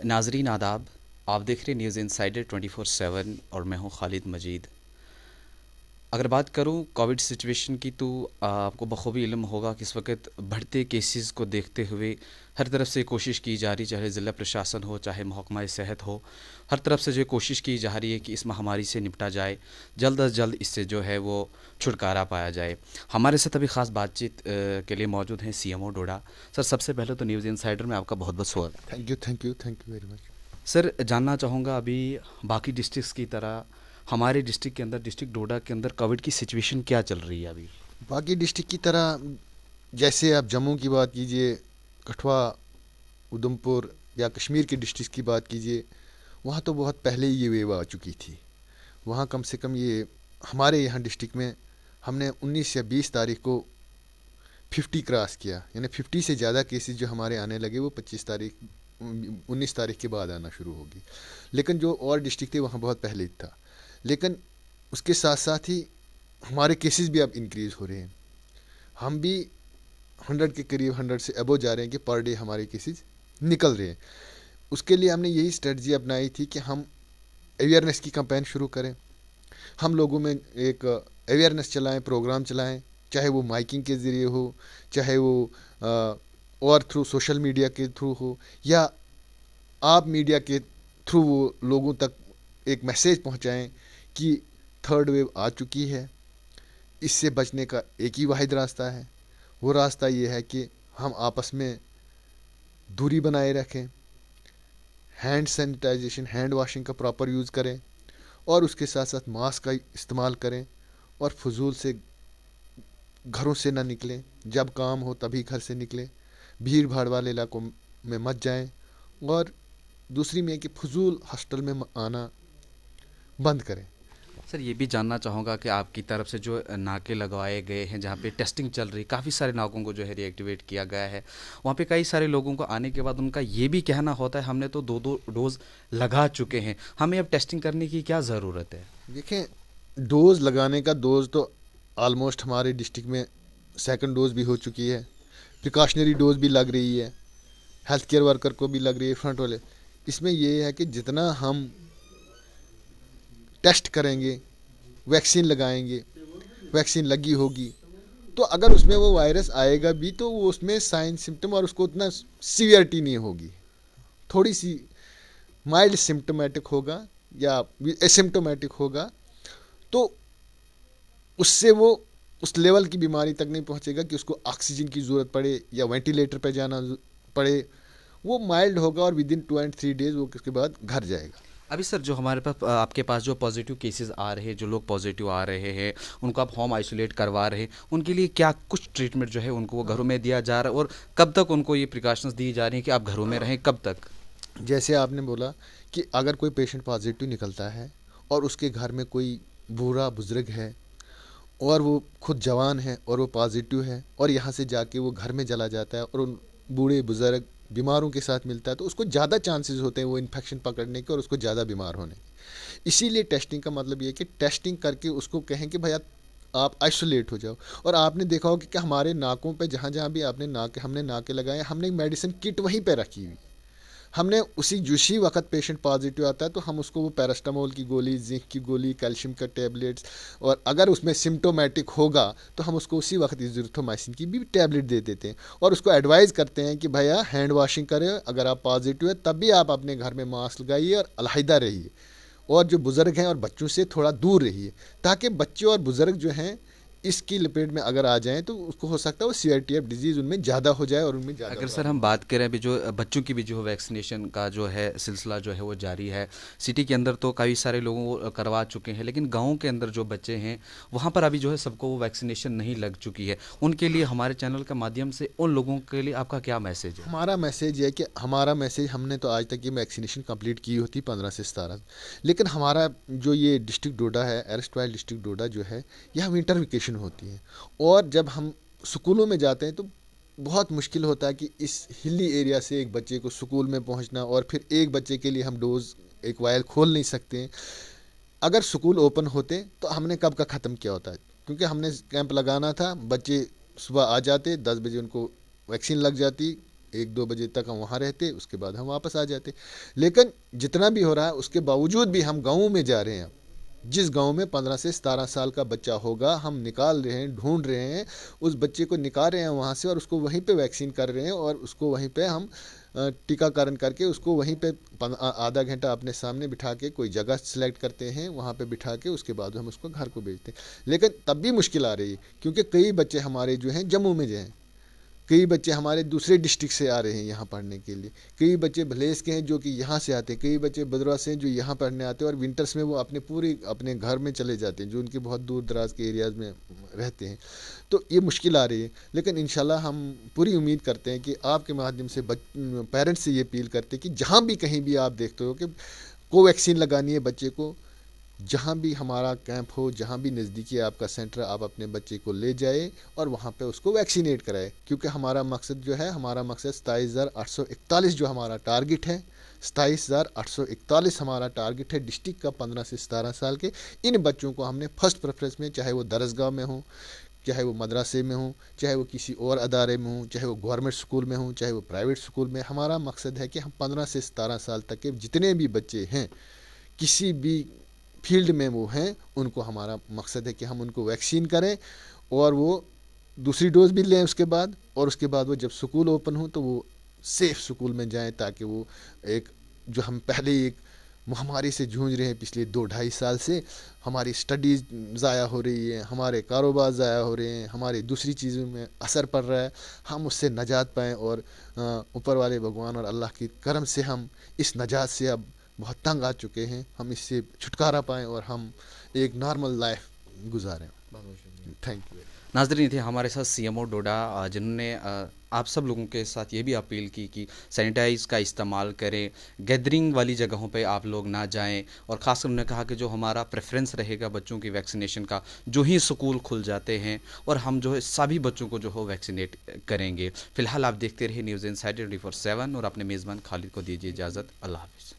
नाजरीन आदाब, आप देख रहे न्यूज़ इनसाइडर 24/7 और मैं हूं खालिद मजीद। अगर बात करूं कोविड सिचुएशन की तो आपको बखूबी इल्म होगा कि इस वक्त बढ़ते केसेस को देखते हुए हर तरफ से कोशिश की जा रही, चाहे ज़िला प्रशासन हो, चाहे महकमा सेहत हो, हर तरफ से जो कोशिश की जा रही है कि इस महामारी से निपटा जाए, जल्द अज जल्द इससे जो है वो छुटकारा पाया जाए। हमारे साथ अभी ख़ास बातचीत के लिए मौजूद हैं सीएमओ डोडा। सर, सबसे पहले तो न्यूज़ इनसाइडर में आपका बहुत बहुत स्वागत। Thank you very much. Sir, जानना चाहूँगा अभी बाकी डिस्ट्रिक्ट्स की तरह हमारे डिस्ट्रिक्ट के अंदर, डिस्ट्रिक्ट डोडा के अंदर कोविड की सिचुएशन क्या चल रही है अभी? बाकी डिस्ट्रिक्ट की तरह जैसे आप जम्मू की बात कीजिए, कठुआ, उधमपुर या कश्मीर के डिस्ट्रिक्ट की बात कीजिए, वहाँ तो बहुत पहले ही ये वेव आ चुकी थी। वहाँ कम से कम ये हमारे यहाँ डिस्ट्रिक्ट में हमने 19 या 20 तारीख को 50 क्रॉस किया, यानी 50 से ज़्यादा केसेस जो हमारे आने लगे वो 19 तारीख के बाद आना शुरू होगी। लेकिन जो और डिस्ट्रिक्ट थे वहाँ बहुत पहले ही था। लेकिन उसके साथ साथ ही हमारे केसेस भी अब इंक्रीज़ हो रहे हैं। हम भी 100 के करीब, 100 से अबो जा रहे हैं कि पर डे हमारे केसेस निकल रहे हैं। उसके लिए हमने यही स्ट्रेटजी अपनाई थी कि हम अवेयरनेस की कैंपेन शुरू करें, हम लोगों में एक अवेयरनेस चलाएं, प्रोग्राम चलाएं, चाहे वो माइकिंग के ज़रिए हो, चाहे वो और थ्रू सोशल मीडिया के थ्रू हो, या आप मीडिया के थ्रू वो लोगों तक एक मैसेज पहुंचाएं कि थर्ड वेव आ चुकी है। इससे बचने का एक ही वाहिद रास्ता है, वो रास्ता ये है कि हम आपस में दूरी बनाए रखें, हैंड सैनिटाइजेशन, हैंड वाशिंग का प्रॉपर यूज़ करें, और उसके साथ साथ मास्क का इस्तेमाल करें, और फजूल से घरों से ना निकलें। जब काम हो तभी घर से निकलें, भीड़ भाड़ वाले इलाकों में मत जाएं, और दूसरी में कि फजूल हॉस्टल में आना बंद करें। सर, ये भी जानना चाहूँगा कि आपकी तरफ से जो नाके लगवाए गए हैं, जहाँ पे टेस्टिंग चल रही, काफ़ी सारे नाकों को जो है रीएक्टिवेट किया गया है, वहाँ पे कई सारे लोगों को आने के बाद उनका ये भी कहना होता है हमने तो 2-2 डोज लगा चुके हैं, हमें अब टेस्टिंग करने की क्या ज़रूरत है? देखें, डोज़ लगाने का डोज़ तो आलमोस्ट हमारे डिस्ट्रिक्ट में सेकंड डोज़ भी हो चुकी है, प्रिकॉशनरी डोज़ भी लग रही है, हेल्थ केयर वर्कर को भी लग रही है, फ्रंट वाले। इसमें ये है कि जितना हम टेस्ट करेंगे, वैक्सीन लगाएंगे, वैक्सीन लगी होगी, तो अगर उसमें वो वायरस आएगा भी तो वो उसमें साइन सिम्टम और उसको उतना सीवियरिटी नहीं होगी, थोड़ी सी माइल्ड सिम्टोमेटिक होगा या एसिम्टोमेटिक होगा, तो उससे वो उस लेवल की बीमारी तक नहीं पहुंचेगा कि उसको ऑक्सीजन की ज़रूरत पड़े या वेंटिलेटर पर जाना पड़े। वो माइल्ड होगा और विद इन 2 and 3 days वो उसके बाद घर जाएगा। अभी सर, जो हमारे पास आपके पास जो पॉजिटिव केसेस आ रहे हैं, जो लोग पॉजिटिव आ रहे हैं, उनको आप होम आइसोलेट करवा रहे हैं, उनके लिए क्या कुछ ट्रीटमेंट जो है उनको वो घरों में दिया जा रहा है, और कब तक उनको ये प्रिकॉशंस दी जा रही हैं कि आप घरों में रहें, कब तक? जैसे आपने बोला कि अगर कोई पेशेंट पॉजिटिव निकलता है और उसके घर में कोई बूढ़ा बुजुर्ग है और वो खुद जवान है और वो पॉजिटिव है और यहाँ से जाके वो घर में चला जाता है और उन बूढ़े बुजुर्ग बीमारों के साथ मिलता है, तो उसको ज़्यादा चांसेस होते हैं वो इन्फेक्शन पकड़ने के और उसको ज़्यादा बीमार होने के। इसीलिए टेस्टिंग का मतलब ये है कि टेस्टिंग करके उसको कहें कि भैया आप आइसोलेट हो जाओ। और आपने देखा होगा कि हमारे नाकों पे जहाँ जहाँ भी आपने नाके हमने नाके लगाए, हमने मेडिसिन किट वहीं पे रखी हुई। हमने उसी वक्त पेशेंट पॉजिटिव आता है तो हम उसको वो पैरास्टामोल की गोली, जिंक की गोली, कैल्शियम का टैबलेट्स, और अगर उसमें सिम्टोमेटिक होगा तो हम उसको उसी वक्त इज़िथ्रोमाइसिन की भी टैबलेट दे देते हैं, और उसको एडवाइज़ करते हैं कि भैया हैंड वॉशिंग करें, अगर आप पॉजिटिव है तब भी आप अपने घर में मास्क लगाइए और अलहदा रहिए, और जो बुज़ुर्ग हैं और बच्चों से थोड़ा दूर रहिए, ताकि बच्चे और बुज़ुर्ग जो हैं इसकी लपेट में अगर आ जाएं तो उसको हो सकता है वो सीआरटीएफ डिजीज़ उनमें ज़्यादा हो जाए और उनमें ज़्यादा अगर सर हम प्रॉब्लम। बात करें अभी जो बच्चों की भी जो वैक्सीनेशन का जो है सिलसिला जो है वो जारी है, सिटी के अंदर तो कई सारे लोगों को करवा चुके हैं, लेकिन गाँव के अंदर जो बच्चे हैं वहाँ पर अभी जो है सबको वो वैक्सीनेशन नहीं लग चुकी है। उनके लिए हमारे चैनल के माध्यम से उन लोगों के लिए आपका क्या मैसेज है? हमारा मैसेज है कि हमारा मैसेज, हमने तो आज तक ये वैक्सीनेशन कंप्लीट की होती 15 से 17, लेकिन हमारा जो ये डिस्ट्रिक्ट डोडा है, एरस्टवाइल डिस्ट्रिक्ट डोडा जो है, यहाँ विंटर वेकेशन होती है, और जब हम स्कूलों में जाते हैं तो बहुत मुश्किल होता है कि इस हिली एरिया से एक बच्चे को स्कूल में पहुँचना, और फिर एक बच्चे के लिए हम डोज एक वायल खोल नहीं सकते हैं। अगर स्कूल ओपन होते तो हमने कब का ख़त्म किया होता है, क्योंकि हमने कैंप लगाना था, बच्चे सुबह आ जाते, 10 बजे उनको वैक्सीन लग जाती, 1-2 बजे तक हम वहाँ रहते, उसके बाद हम वापस आ जाते। लेकिन जितना भी हो रहा है उसके बावजूद भी हम गाँव में जा रहे हैं। जिस गांव में 15 से 17 साल का बच्चा होगा, हम निकाल रहे हैं, ढूंढ रहे हैं, उस बच्चे को निकाल रहे हैं वहाँ से और उसको वहीं पे वैक्सीन कर रहे हैं और उसको वहीं पे हम टीकाकरण करके उसको वहीं पे आधा घंटा अपने सामने बिठा के कोई जगह सेलेक्ट करते हैं, वहाँ पे बिठा के उसके बाद हम उसको घर को भेजते हैं। लेकिन तब भी मुश्किल आ रही है क्योंकि कई बच्चे हमारे जो हैं जम्मू में जो हैं, कई बच्चे हमारे दूसरे डिस्ट्रिक्ट से आ रहे हैं यहाँ पढ़ने के लिए, कई बच्चे भलेस के हैं जो कि यहाँ से आते हैं, कई बच्चे भद्रवा से हैं जो यहाँ पढ़ने आते हैं और विंटर्स में वो अपने घर में चले जाते हैं जो उनके बहुत दूर दराज के एरियाज़ में रहते हैं। तो ये मुश्किल आ रही है, लेकिन इंशाल्लाह हम पूरी उम्मीद करते हैं कि आपके माध्यम से पेरेंट्स से ये अपील करते हैं कि जहाँ भी कहीं भी आप देखते हो कि कोवैक्सीन लगानी है बच्चे को, जहाँ भी हमारा कैंप हो, जहाँ भी नज़दीकी आपका सेंटर, आप अपने बच्चे को ले जाए और वहाँ पे उसको वैक्सीनेट कराए। क्योंकि हमारा मकसद जो है, हमारा मकसद 27,841 जो हमारा टारगेट है, 27,841 हमारा टारगेट है डिस्ट्रिक्ट का 15 से 17 साल के। इन बच्चों को हमने फर्स्ट प्रेफरेंस में, चाहे वो दरसगाह में हो, चाहे वो मदरसे में हो, चाहे वो किसी और अदारे में हो, चाहे वो गवर्नमेंट स्कूल में हो, चाहे वो प्राइवेट स्कूल में, हमारा मकसद है कि हम 15 से 17 साल तक के जितने भी बच्चे हैं किसी भी फील्ड में वो हैं, उनको हमारा मकसद है कि हम उनको वैक्सीन करें और वो दूसरी डोज भी लें उसके बाद, और उसके बाद वो जब स्कूल ओपन हो तो वो सेफ़ स्कूल में जाएं, ताकि वो एक जो हम पहले एक महामारी से जूझ रहे हैं पिछले 2-2.5 साल से, हमारी स्टडीज़ ज़ाया हो रही है, हमारे कारोबार ज़ाया हो रहे हैं, हमारी दूसरी चीज़ों में असर पड़ रहा है, हम उससे नजात पाएँ और ऊपर वाले भगवान और अल्लाह की करम से हम इस नजात से अब बहुत तंग आ चुके हैं, हम इससे छुटकारा पाएँ और हम एक नॉर्मल लाइफ गुजारें। Thank you. नाज़रीन, थे हमारे साथ सीएमओ डोडा, जिन्होंने आप सब लोगों के साथ ये भी अपील की कि सैनिटाइज़ का इस्तेमाल करें, गैदरिंग वाली जगहों पे आप लोग ना जाएं, और ख़ासकर उन्होंने कहा कि जो हमारा प्रेफरेंस रहेगा बच्चों की वैक्सीनेशन का, जो ही स्कूल खुल जाते हैं और हम जो है सभी बच्चों को जो हो वैक्सीनेट करेंगे। फ़िलहाल आप देखते रहिए न्यूज़ इनसाइडर 24/7 और अपने मेज़बान खालिद को दीजिए इजाज़त। अल्लाह हाफ़िज़।